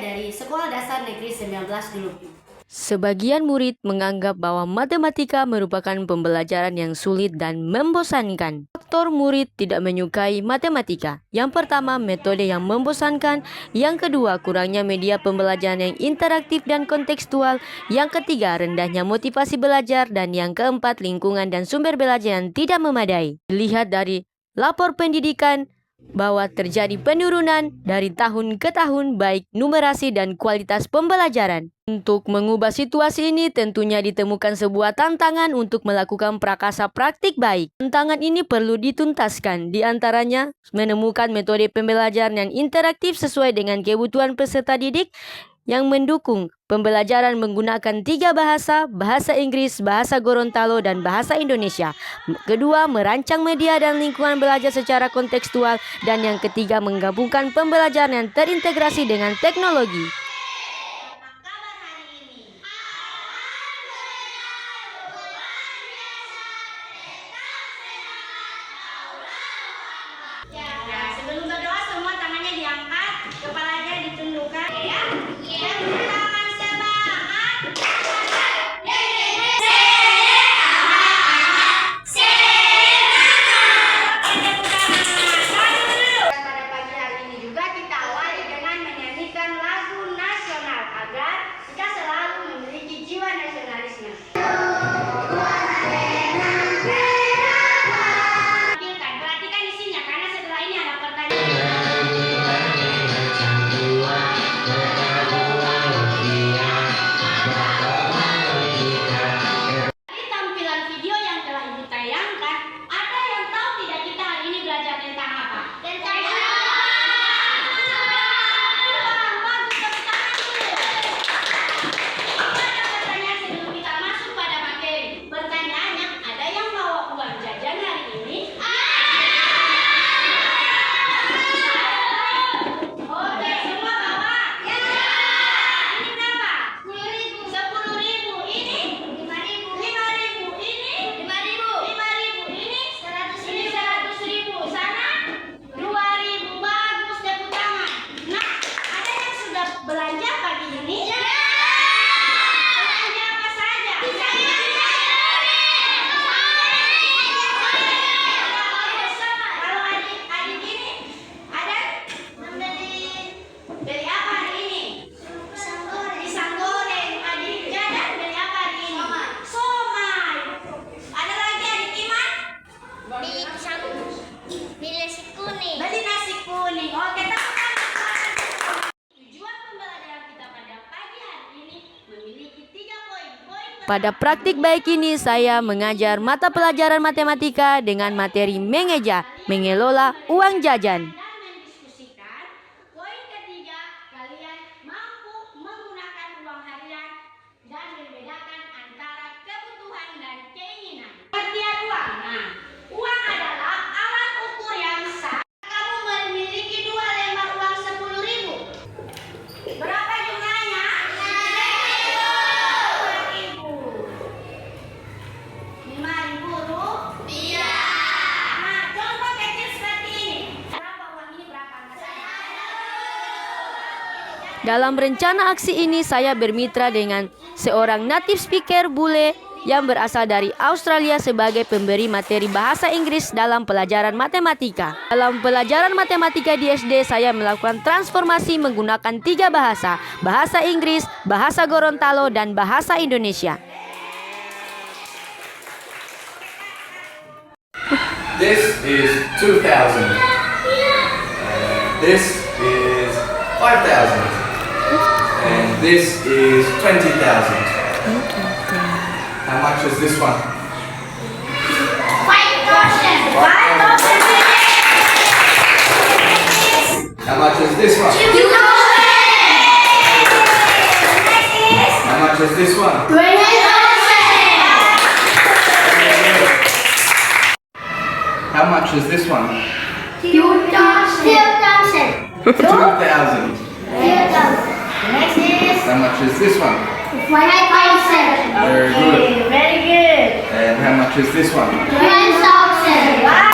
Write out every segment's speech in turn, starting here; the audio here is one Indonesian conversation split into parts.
dari Sekolah Dasar Negeri 19 Dulupi. Sebagian murid menganggap bahwa matematika merupakan pembelajaran yang sulit dan membosankan. Faktor murid tidak menyukai matematika. Yang pertama, metode yang membosankan. Yang kedua, kurangnya media pembelajaran yang interaktif dan kontekstual. Yang ketiga, rendahnya motivasi belajar. Dan yang keempat, lingkungan dan sumber belajar yang tidak memadai. Dilihat dari lapor pendidikan bahwa terjadi penurunan dari tahun ke tahun baik numerasi dan kualitas pembelajaran. Untuk mengubah situasi ini tentunya ditemukan sebuah tantangan untuk melakukan prakarsa praktik baik. Tantangan ini perlu dituntaskan, di antaranya menemukan metode pembelajaran yang interaktif sesuai dengan kebutuhan peserta didik yang mendukung pembelajaran menggunakan 3 bahasa, bahasa Inggris, bahasa Gorontalo, dan bahasa Indonesia. Kedua, merancang media dan lingkungan belajar secara kontekstual. Dan yang ketiga, menggabungkan pembelajaran yang terintegrasi dengan teknologi. Sebelum berdoa semua tangannya diangkat, kepalanya ditundukkan ya. Belanja pagi ini? Belanja apa saja? Kalau adik ini ada beli apa hari ini? Pisang goreng. Adik Jadan beli apa hari ini? Somai. Ada lagi adik Iman? Beli nasi kuning. Beli nasi kuning. Oke, Pada praktik baik ini, saya mengajar mata pelajaran matematika dengan materi mengeja, mengelola uang jajan. mendiskusikan. Poin ketiga, kalian mampu menggunakan uang harian dan membedakan antara kebutuhan dan keinginan. Pengertian uang. Nah, uang adalah alat ukur yang sah. Kamu memiliki 2 lembar uang 10.000. Berapa jumlahnya? 5.000 rupiah. Nah, contoh kecil seperti ini. Berapa uang ini? Berapa? Dalam rencana aksi ini, saya bermitra dengan seorang native speaker bule yang berasal dari Australia sebagai pemberi materi bahasa Inggris dalam pelajaran matematika. Dalam pelajaran matematika di SD, saya melakukan transformasi menggunakan 3 bahasa, bahasa Inggris, bahasa Gorontalo, dan bahasa Indonesia. This is 2,000. This is 5,000. And this is 20,000. How much is this one? 5,000. How much is this one? 2,000. How much is this one? 20,000. How much is this one? 2,000. 2,000. Next is How much is this one? 5,000. Very good. Very good. And how much is this one? 10,000. Wow.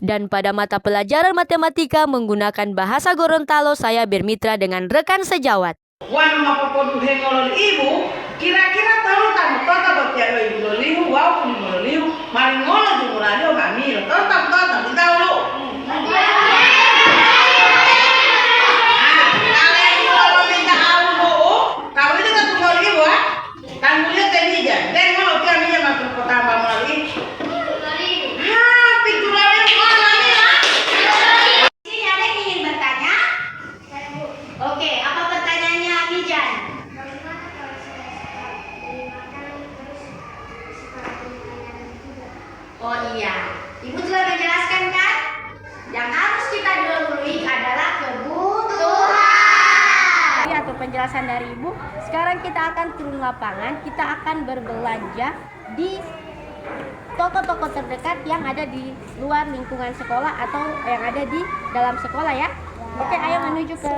Dan pada mata pelajaran matematika menggunakan bahasa Gorontalo, saya bermitra dengan rekan sejawat. Wan mapapodu hengolol ibu, kira-kira tahu tak toka batia ibu lolihu, wow ibu lolihu, maring ngolo jumuradio kami, totak kita lu. Kalian kalau minta awu, kalau itu kan tunggal ibu, kan mulia tenija, dan ngolo kami yang masuk kota Bamali. Sini ada yang ingin bertanya? Oke, apa pertanyaannya, Mijan? Oh iya, Ibu telah menjelaskan kan? Yang harus kita dahului adalah kebutuhan. Atau penjelasan dari Ibu. Sekarang kita akan turun lapangan, kita akan berbelanja di toko-toko terdekat yang ada di luar lingkungan sekolah atau yang ada di dalam sekolah ya. Oke, ayo menuju ke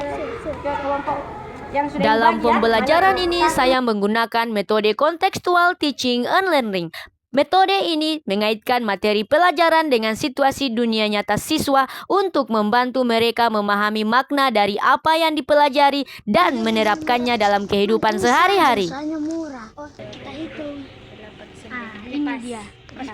kelompok yang sudah Dalam dibagi ya. pembelajaran Mana ini kelompok saya menggunakan metode contextual teaching and learning. Metode ini mengaitkan materi pelajaran dengan situasi dunia nyata siswa untuk membantu mereka memahami makna dari apa yang dipelajari dan menerapkannya dalam kehidupan sehari-hari. Soalnya murah. Oh, kita hitung. Ini dia. Pas.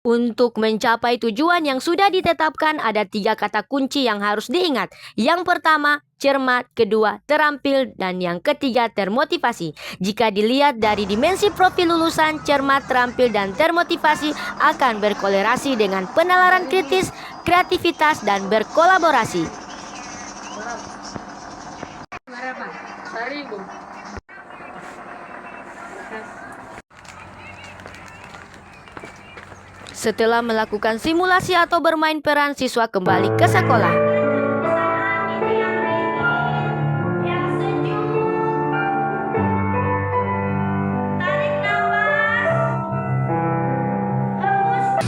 Untuk mencapai tujuan yang sudah ditetapkan, ada 3 kata kunci yang harus diingat. Yang pertama, cermat, kedua, terampil, dan yang ketiga, termotivasi. Jika dilihat dari dimensi profil lulusan, cermat, terampil, dan termotivasi akan berkolerasi dengan penalaran kritis, kreativitas, dan berkolaborasi. Setelah melakukan simulasi atau bermain peran, siswa kembali ke sekolah. yang sejuk. Tarik nafas. Hembus.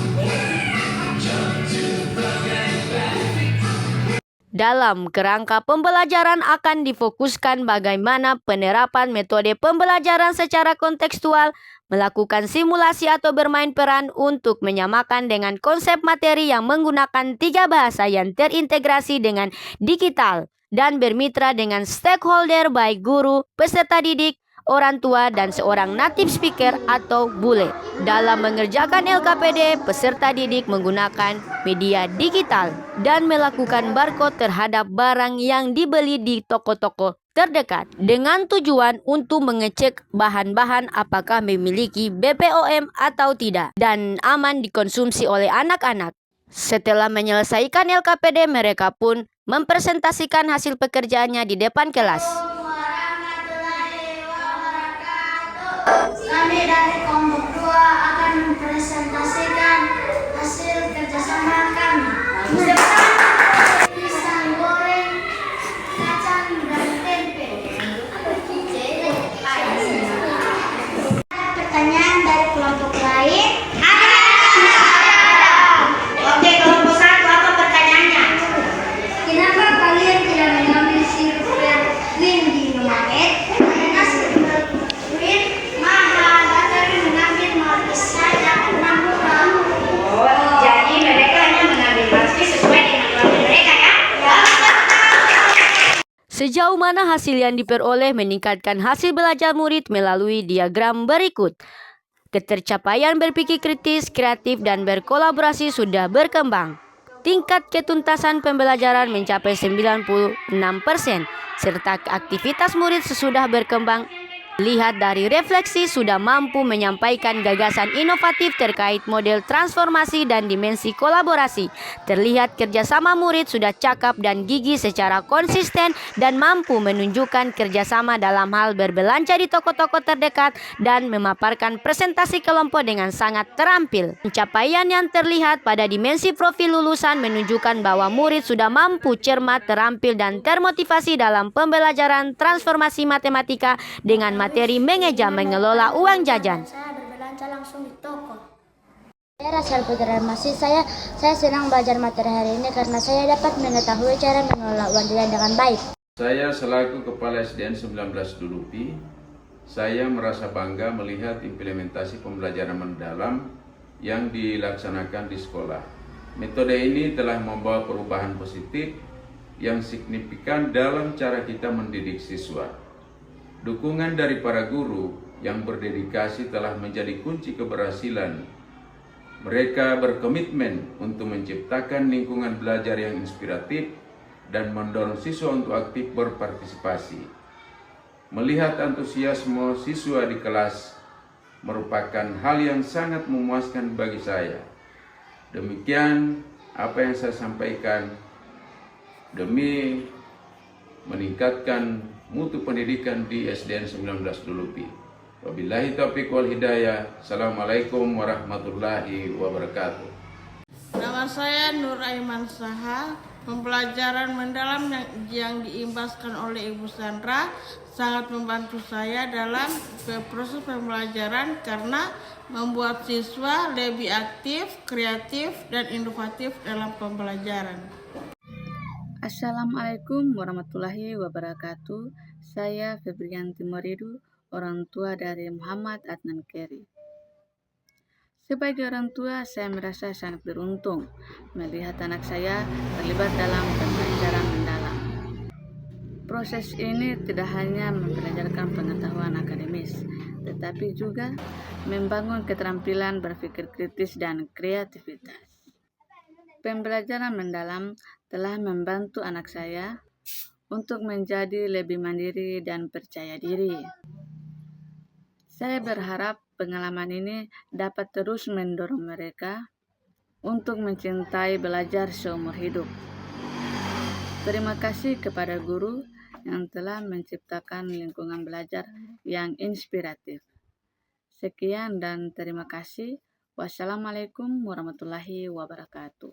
Dalam kerangka pembelajaran akan difokuskan bagaimana penerapan metode pembelajaran secara kontekstual, melakukan simulasi atau bermain peran untuk menyamakan dengan konsep materi yang menggunakan 3 bahasa yang terintegrasi dengan digital, dan bermitra dengan stakeholder baik guru, peserta didik, orang tua, dan seorang native speaker atau bule. Dalam mengerjakan LKPD, peserta didik menggunakan media digital dan melakukan barcode terhadap barang yang dibeli di toko-toko terdekat dengan tujuan untuk mengecek bahan-bahan apakah memiliki BPOM atau tidak dan aman dikonsumsi oleh anak-anak. Setelah menyelesaikan LKPD, mereka pun mempresentasikan hasil pekerjaannya di depan kelas. Kami dari kelompok 2 akan mempresentasikan hasil kerjasama kami. Pisang goreng, kacang, dan tempe. Ada pertanyaan dari kelompok lain? Oke, kelompok 1 apa pertanyaannya? Kenapa kalian tidak mengambil sirup Berlin di Indomaret? Karena sirup Berlin mahal, tapi mengambil markis saja karena murah. Oh, jadi mereka hanya mengambil markis sesuai dengan keluarga mereka ya? Sejauh mana hasil yang diperoleh meningkatkan hasil belajar murid melalui diagram berikut. Ketercapaian berpikir kritis, kreatif, dan berkolaborasi sudah berkembang. Tingkat ketuntasan pembelajaran mencapai 96%, serta aktivitas murid sesudah berkembang. Lihat dari refleksi sudah mampu menyampaikan gagasan inovatif terkait model transformasi dan dimensi kolaborasi. Terlihat kerjasama murid sudah cakap dan gigih secara konsisten dan mampu menunjukkan kerjasama dalam hal berbelanja di toko-toko terdekat dan memaparkan presentasi kelompok dengan sangat terampil. Pencapaian yang terlihat pada dimensi profil lulusan menunjukkan bahwa murid sudah mampu cermat, terampil, dan termotivasi dalam pembelajaran transformasi matematika dengan materi mengeja mengelola uang jajan. Saya berbelanja langsung di toko. Saya Rasal Putra Masih. Saya senang belajar materi hari ini karena saya dapat mengetahui cara mengelola uang jajan dengan baik. Saya selaku Kepala SDN 19 Dulupi, saya merasa bangga melihat implementasi pembelajaran mendalam yang dilaksanakan di sekolah. Metode ini telah membawa perubahan positif yang signifikan dalam cara kita mendidik siswa. Dukungan dari para guru yang berdedikasi telah menjadi kunci keberhasilan. Mereka berkomitmen untuk menciptakan lingkungan belajar yang inspiratif dan mendorong siswa untuk aktif berpartisipasi. Melihat antusiasme siswa di kelas merupakan hal yang sangat memuaskan bagi saya. Demikian apa yang saya sampaikan demi meningkatkan mutu pendidikan di SDN 19 Dulupi. Wabillahi taufiq wal hidayah. Assalamualaikum warahmatullahi wabarakatuh. Nama saya Nur Aiman Saha. Pembelajaran mendalam yang diimbaskan oleh Ibu Sandra sangat membantu saya dalam proses pembelajaran karena membuat siswa lebih aktif, kreatif, dan inovatif dalam pembelajaran. Assalamualaikum warahmatullahi wabarakatuh. Saya Febrianti Moridu, orang tua dari Muhammad Adnan Keri. Sebagai orang tua, saya merasa sangat beruntung melihat anak saya terlibat dalam pembelajaran mendalam. Proses ini tidak hanya mempelajarkan pengetahuan akademis, tetapi juga membangun keterampilan berpikir kritis dan kreativitas. Pembelajaran mendalam telah membantu anak saya untuk menjadi lebih mandiri dan percaya diri. Saya berharap pengalaman ini dapat terus mendorong mereka untuk mencintai belajar seumur hidup. Terima kasih kepada guru yang telah menciptakan lingkungan belajar yang inspiratif. Sekian dan terima kasih. Wassalamualaikum warahmatullahi wabarakatuh.